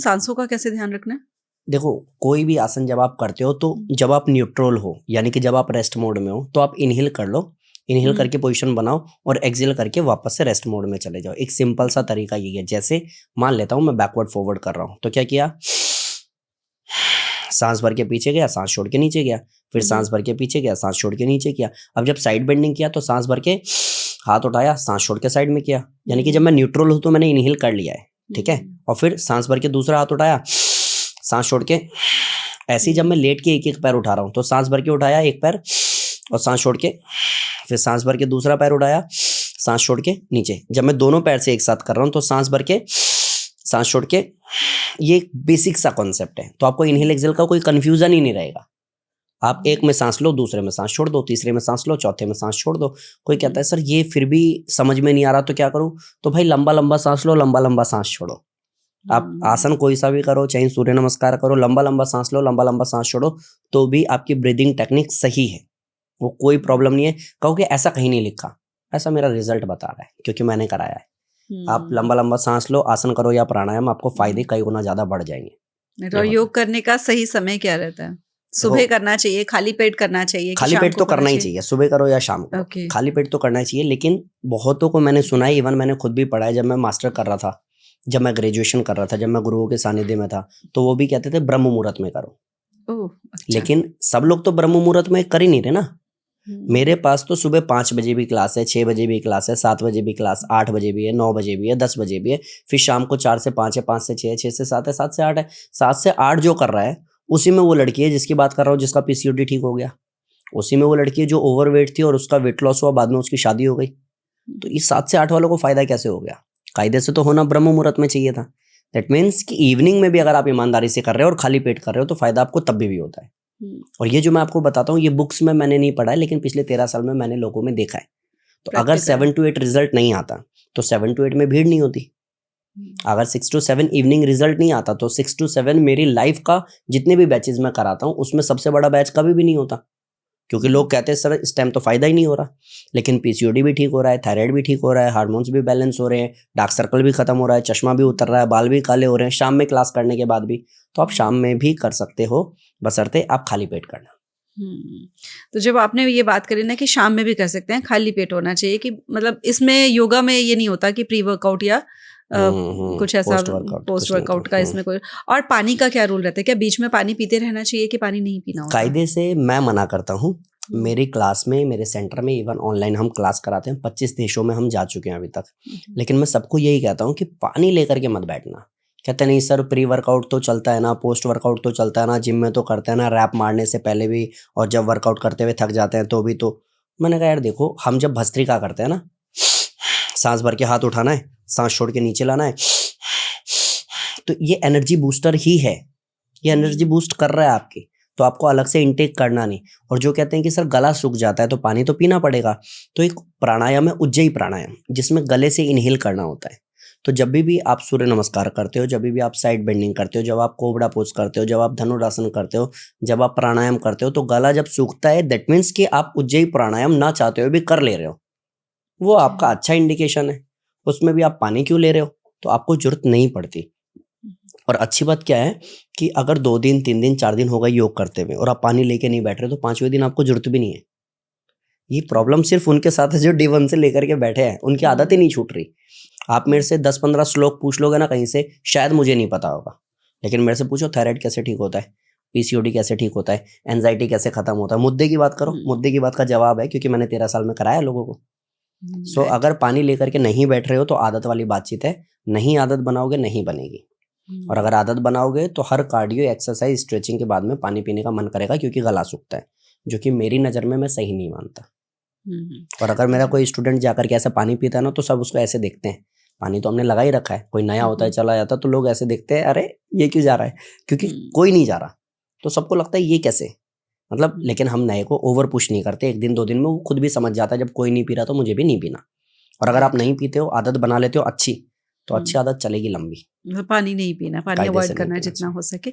सांसों का कैसे ध्यान रखना है? देखो, कोई भी आसन जब आप करते हो तो जब आप न्यूट्रल हो, यानी कि जब आप रेस्ट मोड में हो, तो आप इनहेल कर लो। इनहेल करके पोजीशन बनाओ और एक्सहेल करके वापस से रेस्ट मोड में चले जाओ। एक सिंपल सा तरीका ये है। जैसे मान लेता हूं मैं बैकवर्ड फॉरवर्ड कर रहा हूं, तो क्या किया, सांस भर के पीछे गया, सांस छोड़ के नीचे गया, फिर सांस भर के पीछे गया, सांस छोड़ के नीचे किया। अब जब साइड बेंडिंग किया तो सांस भर के हाथ उठाया, सांस छोड़ के साइड में किया। यानी कि जब मैं न्यूट्रल हूं तो मैंने इनहेल कर लिया है, ठीक है। और फिर सांस भर के दूसरा हाथ उठाया, सांस छोड़ के। ऐसे ही जब मैं लेट के एक एक पैर उठा रहा हूं तो सांस भर के उठाया एक पैर और सांस छोड़ के, फिर सांस भर के दूसरा पैर उठाया, सांस छोड़ के नीचे। जब मैं दोनों पैर से एक साथ कर रहा हूं तो सांस भर के, सांस छोड़ के। ये एक बेसिक सा कॉन्सेप्ट है, तो आपको इनहेल एक्सहेल का कोई कंफ्यूजन ही नहीं रहेगा। आप एक में सांस लो, दूसरे में सांस छोड़ दो, तीसरे में सांस लो, चौथे में सांस छोड़ दो। कोई कहता है सर ये फिर भी समझ में नहीं आ रहा तो क्या करूं, तो भाई लंबा लंबा सांस लो, लंबा लंबा सांस छोड़ो। आप आसन कोई सा भी करो, चाहे सूर्य नमस्कार करो, लंबा लंबा सांस लो, लंबा लंबा सांस छोड़ो, तो भी आपकी ब्रीदिंग टेक्निक सही है, वो कोई प्रॉब्लम नहीं है। कहोगे ऐसा कहीं नहीं लिखा, ऐसा मेरा रिजल्ट बता रहा है क्योंकि मैंने कराया है। आप लंबा लंबा सांस लो, आसन करो या प्राणायाम, आपको फायदे कई गुना ज्यादा बढ़ जाएंगे। तो योग करने का सही समय क्या रहता है? सुबह करना चाहिए, खाली पेट करना चाहिए, खाली पेट तो करना ही चाहिए, सुबह करो या शाम को। खाली पेट तो करना ही चाहिए, लेकिन बहुतों को मैंने सुना है, इवन मैंने खुद भी पढ़ा है। जब मैं मास्टर कर रहा था, जब मैं ग्रेजुएशन कर रहा था, जब मैं गुरुओं के सानिध्य में था, तो वो भी कहते थे ब्रह्म मुहूर्त में करो। अच्छा। लेकिन सब लोग तो ब्रह्म मुहूर्त में कर ही नहीं रहे ना। मेरे पास तो सुबह 5 बजे भी क्लास है, 6 बजे भी क्लास है, 7 बजे भी क्लास, 8 बजे भी है, 9 बजे भी है, 10 बजे भी है। फिर शाम को 4 से 5 है, 5 से 6 है, 6 से 7 है, 7 से 8 है। 7 से 8 जो कर रहा है उसी में वो लड़की है जिसकी बात कर रहा हूँ, जिसका पीसीओडी ठीक हो गया। उसी में वो लड़की है जो ओवरवेट थी और उसका वेट लॉस हुआ, बाद में उसकी शादी हो गई। तो इस 7 से 8 वालों को फायदा कैसे हो गया? कायदे से तो होना ब्रह्म मुहूर्त में चाहिए था। दैट मीन्स कि इवनिंग में भी अगर आप ईमानदारी से कर रहे हो और खाली पेट कर रहे हो तो फायदा आपको तब भी होता है। और ये जो मैं आपको बताता हूँ, ये बुक्स में मैंने नहीं पढ़ा है, लेकिन पिछले 13 साल में मैंने लोगों में देखा है। तो अगर 7 to 8 रिजल्ट नहीं आता तो 7 to 8 में भीड़ नहीं होती। अगर 6 to 7 इवनिंग रिजल्ट नहीं आता तो 6 to 7 मेरी लाइफ का जितने भी बैचेस मैं कराता हूँ उसमें सबसे बड़ा बैच कभी भी नहीं होता, क्योंकि लोग कहते हैं सर इस टाइम तो फायदा ही नहीं हो रहा। लेकिन पीसीओडी भी ठीक हो रहा है, थायराइड भी ठीक हो रहा है, हार्मोन्स भी बैलेंस हो रहे हैं, डार्क सर्कल भी खत्म हो रहा है, चश्मा भी उतर रहा है, बाल भी काले हो रहे हैं शाम में क्लास करने के बाद भी। तो आप शाम में भी कर सकते हो, बशर्ते आप खाली पेट करना। तो जब आपने ये बात करी ना कि शाम में भी कर सकते हैं, खाली पेट होना चाहिए, कि मतलब इसमें योगा में ये नहीं होता कि प्री वर्कआउट या कुछ ऐसा पोस्ट वर्कआउट का इसमें कोई। और पानी का क्या रूल रहता है? क्या बीच में पानी पीते रहना चाहिए कि पानी नहीं पीना होता? कायदे से मैं मना करता हूँ। मेरी क्लास में, मेरे सेंटर में, इवन ऑनलाइन हम क्लास कराते हैं, 25 देशों में हम जा चुके हैं अभी तक। लेकिन मैं सबको यही कहता हूँ कि पानी लेकर के मत बैठना। कहते नहीं सर प्री वर्कआउट तो चलता है ना, पोस्ट वर्कआउट तो चलता है ना, जिम में तो करते हैं ना, रैप मारने से पहले भी, और जब वर्कआउट करते हुए थक जाते हैं तो भी। तो मैंने कहा यार देखो, हम जब भस्त्रिका करते हैं ना, सांस भर के हाथ उठाना है, सांस छोड़ के नीचे लाना है, तो ये एनर्जी बूस्टर ही है, ये एनर्जी बूस्ट कर रहा है आपकी। तो आपको अलग से इनटेक करना नहीं। और जो कहते हैं कि सर गला सूख जाता है तो पानी तो पीना पड़ेगा, तो एक प्राणायाम है उज्जयी प्राणायाम, जिसमें गले से इनहेल करना होता है। तो जब भी आप सूर्य नमस्कार करते हो, जब भी आप साइड बेंडिंग करते हो, जब आप कोबरा पोज करते हो, जब आप धनुरासन करते हो, जब आप प्राणायाम करते हो, तो गला जब सूखता है दैट मीन्स कि आप उज्जयी प्राणायाम ना चाहते हुए भी कर ले रहे हो, वो आपका अच्छा इंडिकेशन है। उसमें भी आप पानी क्यों ले रहे हो? तो आपको जरूरत नहीं पड़ती। और अच्छी बात क्या है कि अगर 2 दिन 3 दिन 4 दिन हो गए योग करते हुए और आप पानी लेके नहीं बैठ रहे, तो 5वें दिन आपको जरूरत भी नहीं है। ये प्रॉब्लम सिर्फ उनके साथ है जो डे 1 से लेकर के बैठे हैं, उनकी आदत ही नहीं छूट रही। आप मेरे से 10-15 श्लोक पूछ लोगे ना कहीं से, शायद मुझे नहीं पता होगा, लेकिन मेरे से पूछो थायराइड कैसे ठीक होता है, पीसीओडी कैसे ठीक होता है, एंजाइटी कैसे खत्म होता है, मुद्दे की बात करो, मुद्दे की बात का जवाब है, क्योंकि मैंने 13 साल में कराया लोगों को। सो अगर पानी लेकर के नहीं बैठ रहे हो तो आदत वाली बातचीत है, नहीं आदत बनाओगे नहीं बनेगी। और अगर आदत बनाओगे तो हर कार्डियो एक्सरसाइज स्ट्रेचिंग के बाद में पानी पीने का मन करेगा, क्योंकि गला सूखता है, जो कि मेरी नज़र में मैं सही नहीं मानता। और अगर मेरा कोई स्टूडेंट जाकर के ऐसा पानी पीता है ना, तो सब उसको ऐसे देखते हैं, पानी तो हमने लगा ही रखा है, कोई नया होता है चला जाता तो लोग ऐसे देखते हैं, अरे ये क्यों जा रहा है, क्योंकि कोई नहीं जा रहा, तो सबको लगता है ये कैसे, मतलब। लेकिन हम नए को ओवर पुश नहीं करते, 1 दिन 2 दिन में वो खुद भी समझ जाता है, जब कोई नहीं पी रहा तो मुझे भी नहीं पीना। और अगर आप नहीं पीते हो, आदत बना लेते हो अच्छी, तो अच्छी आदत चलेगी लंबी। पानी नहीं पीना, पानी अवॉइड करना जितना हो सके।